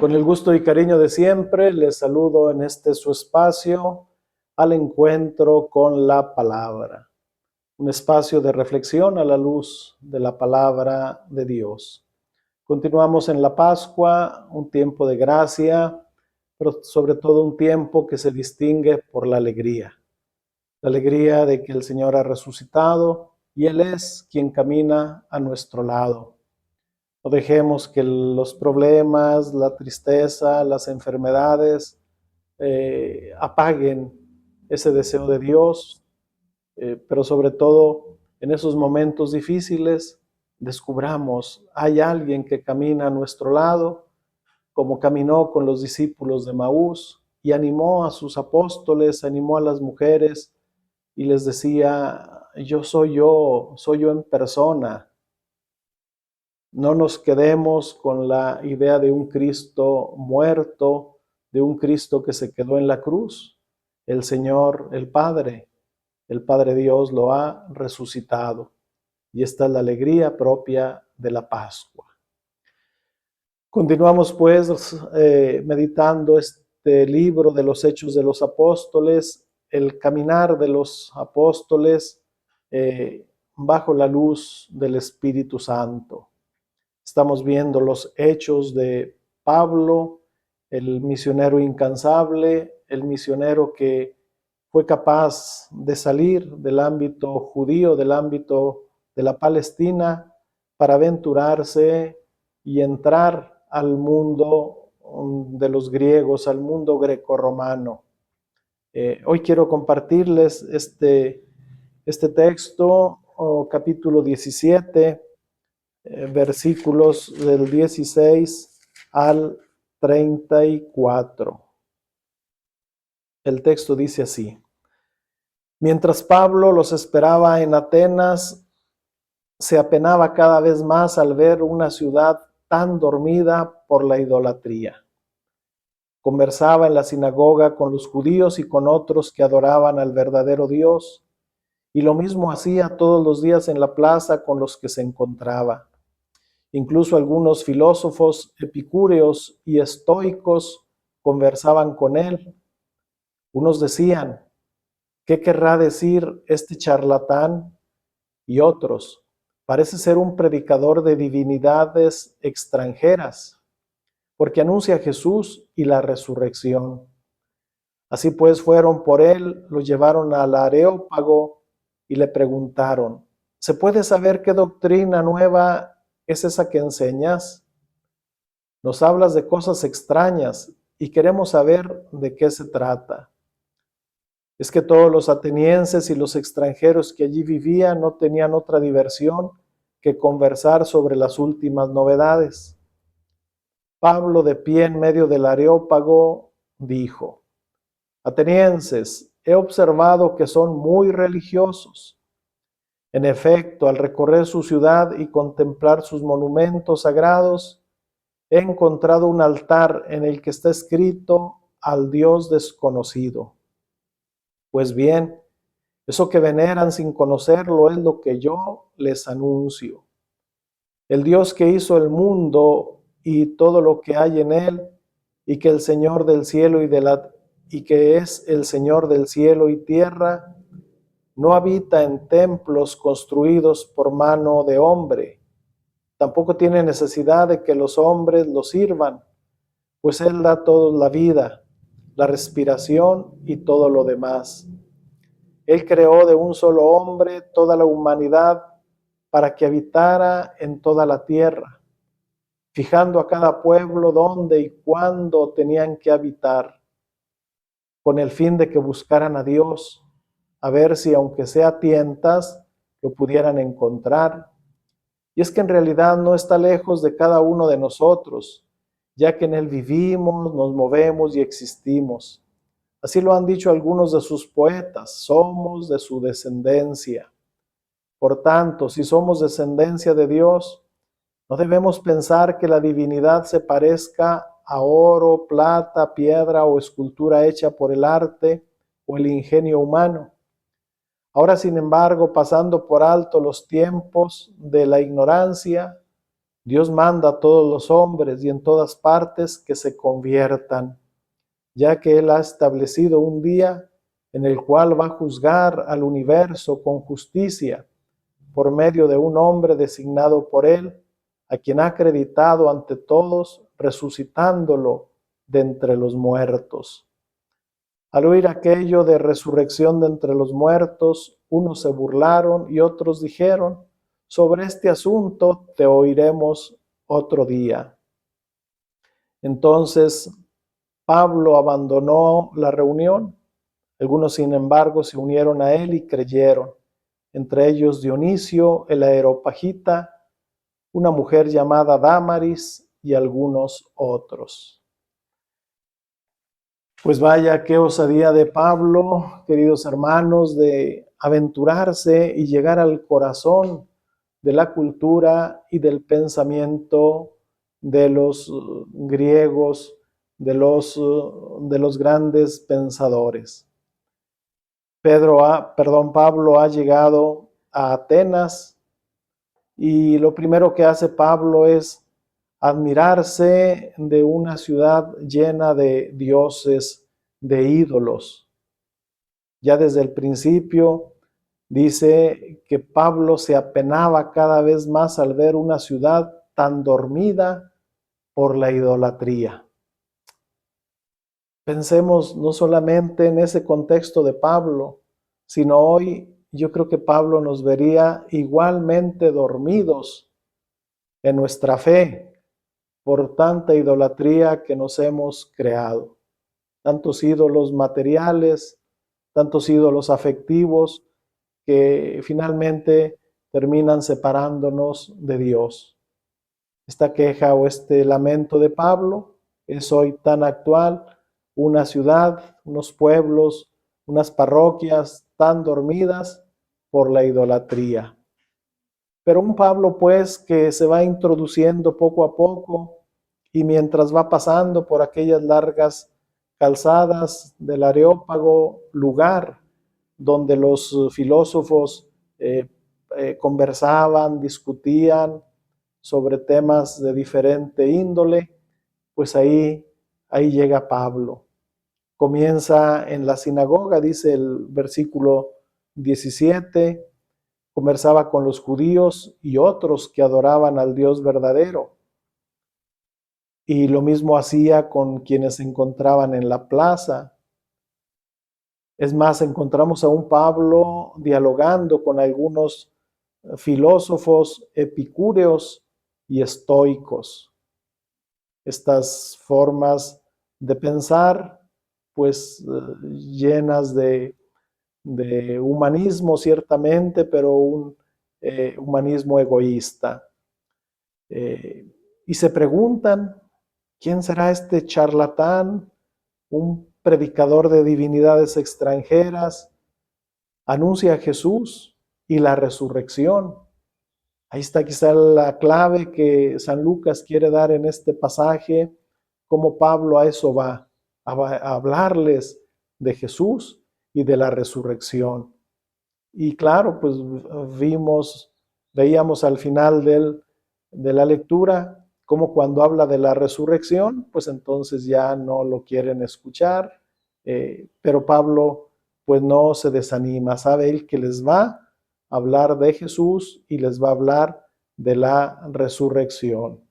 Con el gusto y cariño de siempre, les saludo en este su espacio al encuentro con la palabra. Un espacio de reflexión a la luz de la palabra de Dios. Continuamos en la Pascua, un tiempo de gracia, pero sobre todo un tiempo que se distingue por la alegría. La alegría de que el Señor ha resucitado y Él es quien camina a nuestro lado. No dejemos que los problemas, la tristeza, las enfermedades apaguen ese deseo de Dios, pero sobre todo en esos momentos difíciles descubramos, hay alguien que camina a nuestro lado, como caminó con los discípulos de Maús y animó a sus apóstoles, animó a las mujeres y les decía, yo soy yo en persona. No nos quedemos con la idea de un Cristo muerto, de un Cristo que se quedó en la cruz. El Señor, el Padre Dios lo ha resucitado. Y esta es la alegría propia de la Pascua. Continuamos pues meditando este libro de los Hechos de los Apóstoles, el caminar de los apóstoles bajo la luz del Espíritu Santo. Estamos viendo los hechos de Pablo, el misionero incansable, el misionero que fue capaz de salir del ámbito judío, del ámbito de la Palestina, para aventurarse y entrar al mundo de los griegos, al mundo grecorromano. Hoy quiero compartirles este texto, capítulo 17, versículos del 16 al 34. El texto dice así: Mientras Pablo los esperaba en Atenas, se apenaba cada vez más al ver una ciudad tan dormida por la idolatría. Conversaba en la sinagoga con los judíos y con otros que adoraban al verdadero Dios, y lo mismo hacía todos los días en la plaza con los que se encontraba. Incluso algunos filósofos epicúreos y estoicos conversaban con él. Unos decían, ¿qué querrá decir este charlatán? Y otros, parece ser un predicador de divinidades extranjeras, porque anuncia a Jesús y la resurrección. Así pues fueron por él, lo llevaron al Areópago y le preguntaron, ¿se puede saber qué doctrina nueva es esa que enseñas? Nos hablas de cosas extrañas y queremos saber de qué se trata. Es que todos los atenienses y los extranjeros que allí vivían no tenían otra diversión que conversar sobre las últimas novedades. Pablo, de pie en medio del Areópago, dijo, Atenienses, he observado que son muy religiosos. En efecto, al recorrer su ciudad y contemplar sus monumentos sagrados, he encontrado un altar en el que está escrito al Dios desconocido. Pues bien, eso que veneran sin conocerlo es lo que yo les anuncio. El Dios que hizo el mundo y todo lo que hay en él, y que el Señor del cielo y que es el Señor del cielo y tierra, no habita en templos construidos por mano de hombre. Tampoco tiene necesidad de que los hombres lo sirvan, pues Él da toda la vida, la respiración y todo lo demás. Él creó de un solo hombre toda la humanidad para que habitara en toda la tierra, fijando a cada pueblo dónde y cuándo tenían que habitar, con el fin de que buscaran a Dios, a ver si aunque sea a tientas, lo pudieran encontrar. Y es que en realidad no está lejos de cada uno de nosotros, ya que en Él vivimos, nos movemos y existimos. Así lo han dicho algunos de sus poetas, somos de su descendencia. Por tanto, si somos descendencia de Dios, no debemos pensar que la divinidad se parezca a oro, plata, piedra o escultura hecha por el arte o el ingenio humano. Ahora, sin embargo, pasando por alto los tiempos de la ignorancia, Dios manda a todos los hombres y en todas partes que se conviertan, ya que Él ha establecido un día en el cual va a juzgar al universo con justicia por medio de un hombre designado por Él, a quien ha acreditado ante todos, resucitándolo de entre los muertos. Al oír aquello de resurrección de entre los muertos, unos se burlaron y otros dijeron: sobre este asunto te oiremos otro día. Entonces Pablo abandonó la reunión. Algunos, sin embargo, se unieron a él y creyeron, entre ellos Dionisio, el Areopagita, una mujer llamada Dámaris y algunos otros. Pues vaya, qué osadía de Pablo, queridos hermanos, de aventurarse y llegar al corazón de la cultura y del pensamiento de los griegos, de los grandes pensadores. Pablo ha llegado a Atenas y lo primero que hace Pablo es admirarse de una ciudad llena de dioses, de ídolos. Ya desde el principio dice que Pablo se apenaba cada vez más al ver una ciudad tan dormida por la idolatría. Pensemos no solamente en ese contexto de Pablo, sino hoy yo creo que Pablo nos vería igualmente dormidos en nuestra fe por tanta idolatría que nos hemos creado. Tantos ídolos materiales, tantos ídolos afectivos que finalmente terminan separándonos de Dios. Esta queja o este lamento de Pablo es hoy tan actual. Una ciudad, unos pueblos, unas parroquias tan dormidas por la idolatría. Pero un Pablo pues que se va introduciendo poco a poco y mientras va pasando por aquellas largas calzadas del Areópago, lugar donde los filósofos conversaban, discutían sobre temas de diferente índole, pues ahí llega Pablo. Comienza en la sinagoga, dice el versículo 17, conversaba con los judíos y otros que adoraban al Dios verdadero. Y lo mismo hacía con quienes se encontraban en la plaza. Es más, encontramos a un Pablo dialogando con algunos filósofos epicúreos y estoicos. Estas formas de pensar, pues llenas de humanismo ciertamente, pero un humanismo egoísta. Y se preguntan, ¿quién será este charlatán? Un predicador de divinidades extranjeras, anuncia a Jesús y la resurrección. Ahí está quizá la clave que San Lucas quiere dar en este pasaje, cómo Pablo a eso va, a hablarles de Jesús y de la resurrección. Y claro, pues veíamos al final de la lectura, como cuando habla de la resurrección, pues entonces ya no lo quieren escuchar, pero Pablo pues no se desanima, sabe él que les va a hablar de Jesús y les va a hablar de la resurrección.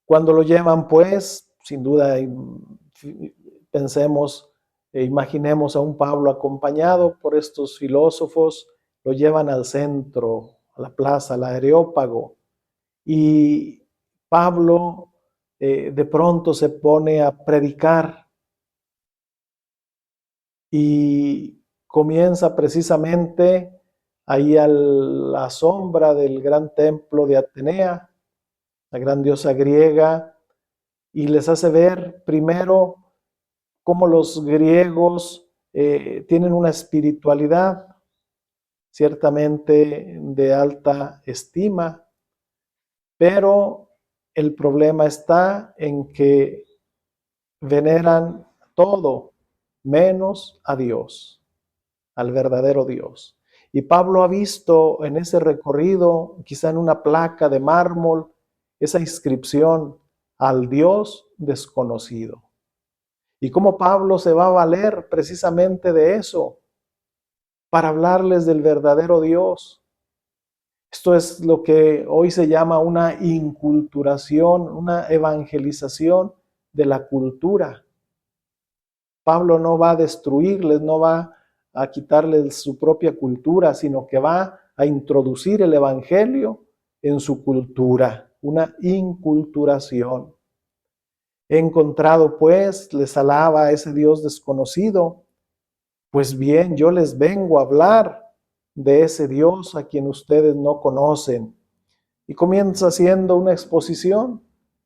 Cuando lo llevan pues, sin duda pensemos imaginemos a un Pablo acompañado por estos filósofos, lo llevan al centro, a la plaza, al Areópago, y Pablo de pronto se pone a predicar y comienza precisamente ahí a la sombra del gran templo de Atenea, la gran diosa griega, y les hace ver primero cómo los griegos tienen una espiritualidad ciertamente de alta estima, pero el problema está en que veneran todo menos a Dios, al verdadero Dios. Y Pablo ha visto en ese recorrido, quizá en una placa de mármol, esa inscripción al Dios desconocido. Y cómo Pablo se va a valer precisamente de eso para hablarles del verdadero Dios. Esto es lo que hoy se llama una inculturación, una evangelización de la cultura. Pablo no va a destruirles, no va a quitarles su propia cultura, sino que va a introducir el evangelio en su cultura, una inculturación. He encontrado, pues, les alaba a ese Dios desconocido. Pues bien, yo les vengo a hablar de ese Dios a quien ustedes no conocen. Y comienza haciendo una exposición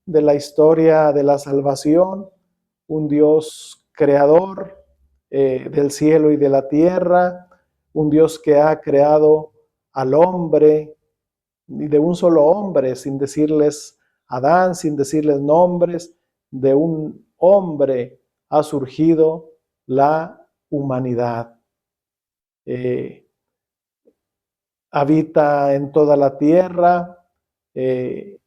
de la historia de la salvación, un Dios creador del cielo y de la tierra, un Dios que ha creado al hombre, y de un solo hombre, sin decirles Adán, sin decirles nombres, de un hombre ha surgido la humanidad. Habita en toda la tierra y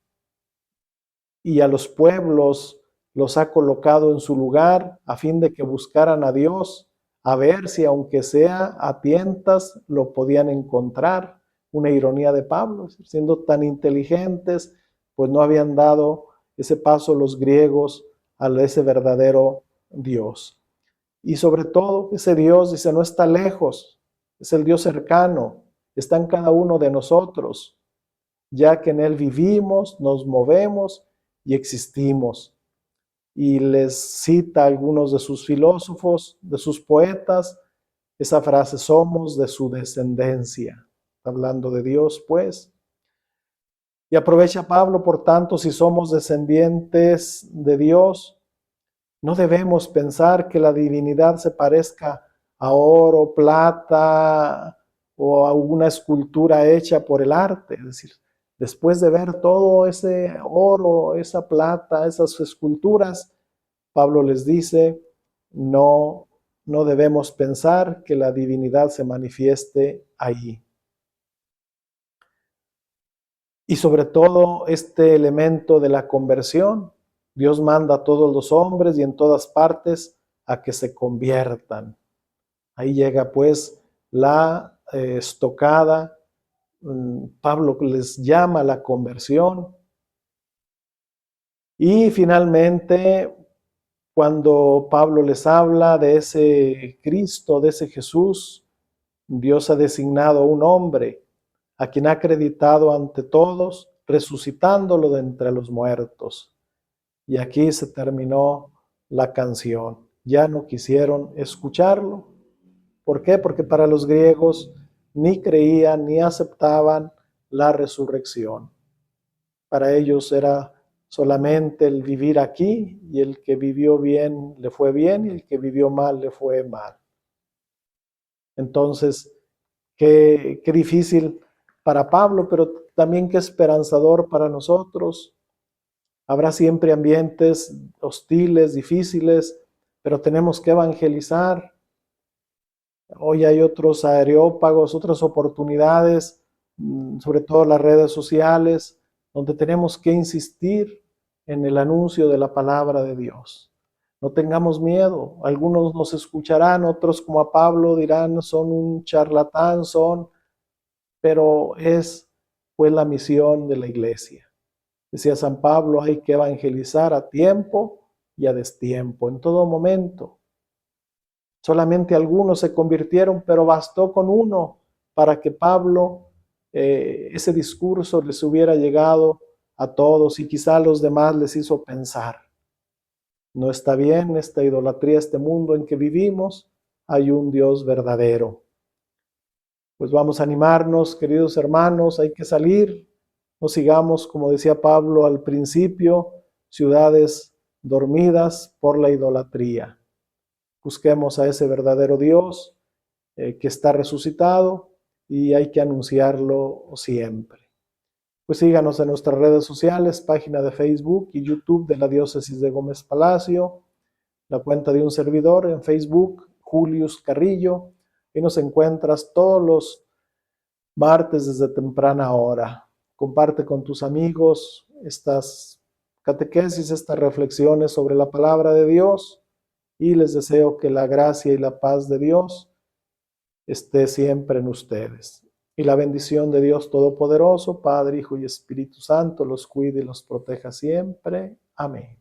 a los pueblos los ha colocado en su lugar a fin de que buscaran a Dios, a ver si aunque sea a tientas lo podían encontrar. Una ironía de Pablo, siendo tan inteligentes, pues no habían dado ese paso los griegos a ese verdadero Dios. Y sobre todo, ese Dios, dice, no está lejos, es el Dios cercano, está en cada uno de nosotros, ya que en Él vivimos, nos movemos y existimos. Y les cita a algunos de sus filósofos, de sus poetas, esa frase, somos de su descendencia. Hablando de Dios, pues. Y aprovecha Pablo, por tanto, si somos descendientes de Dios, no debemos pensar que la divinidad se parezca a oro, plata o a alguna escultura hecha por el arte. Es decir, después de ver todo ese oro, esa plata, esas esculturas, Pablo les dice, no debemos pensar que la divinidad se manifieste allí. Y sobre todo este elemento de la conversión, Dios manda a todos los hombres y en todas partes a que se conviertan. Ahí llega pues la estocada. Pablo les llama a la conversión. Y finalmente, cuando Pablo les habla de ese Cristo, de ese Jesús, Dios ha designado un hombre a quien ha acreditado ante todos, resucitándolo de entre los muertos. Y aquí se terminó la canción. Ya no quisieron escucharlo. ¿Por qué? Porque para los griegos ni creían ni aceptaban la resurrección. Para ellos era solamente el vivir aquí, y el que vivió bien le fue bien y el que vivió mal le fue mal. Entonces, qué difícil para Pablo, pero también qué esperanzador para nosotros. Habrá siempre ambientes hostiles, difíciles, pero tenemos que evangelizar. Hoy hay otros areópagos, otras oportunidades, sobre todo las redes sociales, donde tenemos que insistir en el anuncio de la palabra de Dios. No tengamos miedo. Algunos nos escucharán, otros como a Pablo dirán, son un charlatán, pero es pues la misión de la iglesia. Decía San Pablo, hay que evangelizar a tiempo y a destiempo, en todo momento. Solamente algunos se convirtieron, pero bastó con uno para que Pablo, ese discurso les hubiera llegado a todos y quizá a los demás les hizo pensar. No está bien esta idolatría, este mundo en que vivimos, hay un Dios verdadero. Pues vamos a animarnos, queridos hermanos, hay que salir, no sigamos, como decía Pablo al principio, ciudades dormidas por la idolatría. Busquemos a ese verdadero Dios que está resucitado y hay que anunciarlo siempre. Pues síganos en nuestras redes sociales, página de Facebook y YouTube de la Diócesis de Gómez Palacio, la cuenta de un servidor en Facebook, Julius Carrillo, y nos encuentras todos los martes desde temprana hora. Comparte con tus amigos estas catequesis, estas reflexiones sobre la palabra de Dios, y les deseo que la gracia y la paz de Dios esté siempre en ustedes. Y la bendición de Dios Todopoderoso, Padre, Hijo y Espíritu Santo, los cuide y los proteja siempre. Amén.